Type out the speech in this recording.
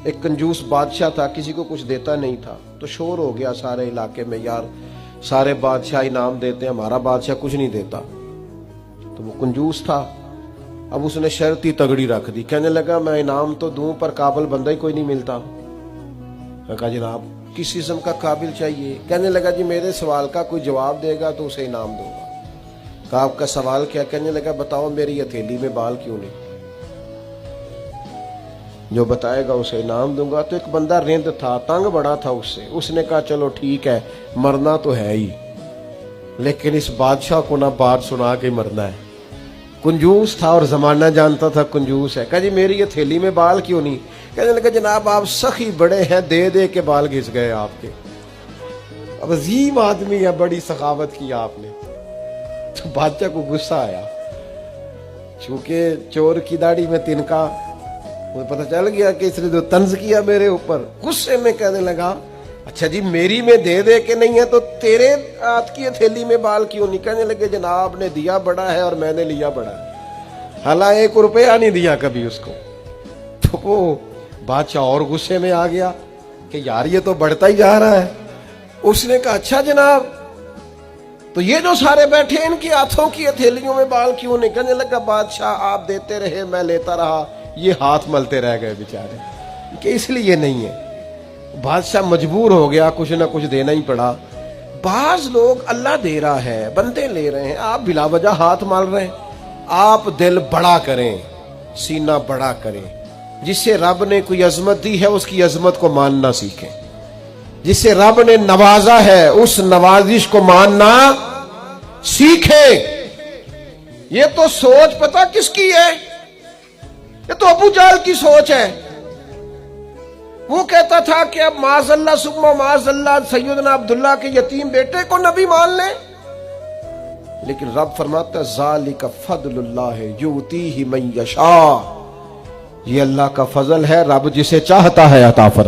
ایک کنجوس بادشاہ تھا, کسی کو کچھ دیتا نہیں تھا, تو شور ہو گیا سارے علاقے میں, یار سارے بادشاہ انعام دیتے ہیں, ہمارا بادشاہ کچھ نہیں دیتا. تو وہ کنجوس تھا, اب اس نے شرط ہی تگڑی رکھ دی, کہنے لگا میں انعام تو دوں پر قابل بندہ ہی کوئی نہیں ملتا. میں کہا جناب کس قسم کا قابل چاہیے؟ کہنے لگا جی میرے سوال کا کوئی جواب دے گا تو اسے انعام دوں گا. کہا آپ کا سوال کیا؟ کہنے لگا بتاؤ میری ہتھیلی میں بال کیوں نہیں؟ جو بتائے گا اسے انعام دوں گا. تو ایک بندہ رند تھا, تنگ بڑا تھا اس سے, اس نے کہا چلو ٹھیک ہے, مرنا تو ہے ہی, لیکن اس بادشاہ کو نہ بات سنا کے مرنا ہے. کنجوس تھا اور زمانہ جانتا تھا کنجوس ہے. کہا جی میری ہتھیلی میں بال کیوں نہیں؟ کہنے لگا جناب آپ سخی بڑے ہیں, دے دے کے بال گھس گئے آپ کے. اب عظیم آدمی ہے, بڑی سخاوت کی آپ نے. تو بادشاہ کو غصہ آیا, چونکہ چور کی داڑھی میں تنکا, مجھے پتہ چل گیا کہ اس نے جو طنز کیا میرے اوپر. غصے میں کہنے لگا اچھا جی میری میں دے دے کے نہیں ہے تو تیرے ہاتھ کی ہتھیلی میں بال کیوں نہیں؟ کہنے لگے جناب نے دیا بڑا ہے اور میں نے لیا بڑا ہے, حالانکہ 1 روپیہ نہیں دیا کبھی اس کو. تو وہ بادشاہ اور غصے میں آ گیا کہ یار یہ تو بڑھتا ہی جا رہا ہے. اس نے کہا اچھا جناب تو یہ جو سارے بیٹھے ان کی ہاتھوں کی ہتھیلیوں میں بال کیوں نہیں؟ کہنے لگا بادشاہ آپ دیتے رہے میں لیتا رہا, یہ ہاتھ ملتے رہ گئے بیچارے, کہ اس لیے نہیں ہے. بادشاہ مجبور ہو گیا, کچھ نہ کچھ دینا ہی پڑا. بعض لوگ اللہ دے رہا ہے, بندے لے رہے ہیں, آپ بلا وجہ ہاتھ مال رہے ہیں. آپ دل بڑا کریں, سینہ بڑا کریں. جس سے رب نے کوئی عظمت دی ہے اس کی عظمت کو ماننا سیکھیں. جس سے رب نے نوازا ہے اس نوازش کو ماننا سیکھیں. یہ تو سوچ پتہ کس کی ہے؟ یہ تو ابو جہل کی سوچ ہے. وہ کہتا تھا کہ اب معاذ اللہ ثم معاذ اللہ سیدنا عبداللہ کے یتیم بیٹے کو نبی مان لیں. لیکن رب فرماتا ہے ذالک فضل اللہ یؤتیہ من یشاء, یہ اللہ کا فضل ہے, رب جسے چاہتا ہے عطا فرماتا ہے.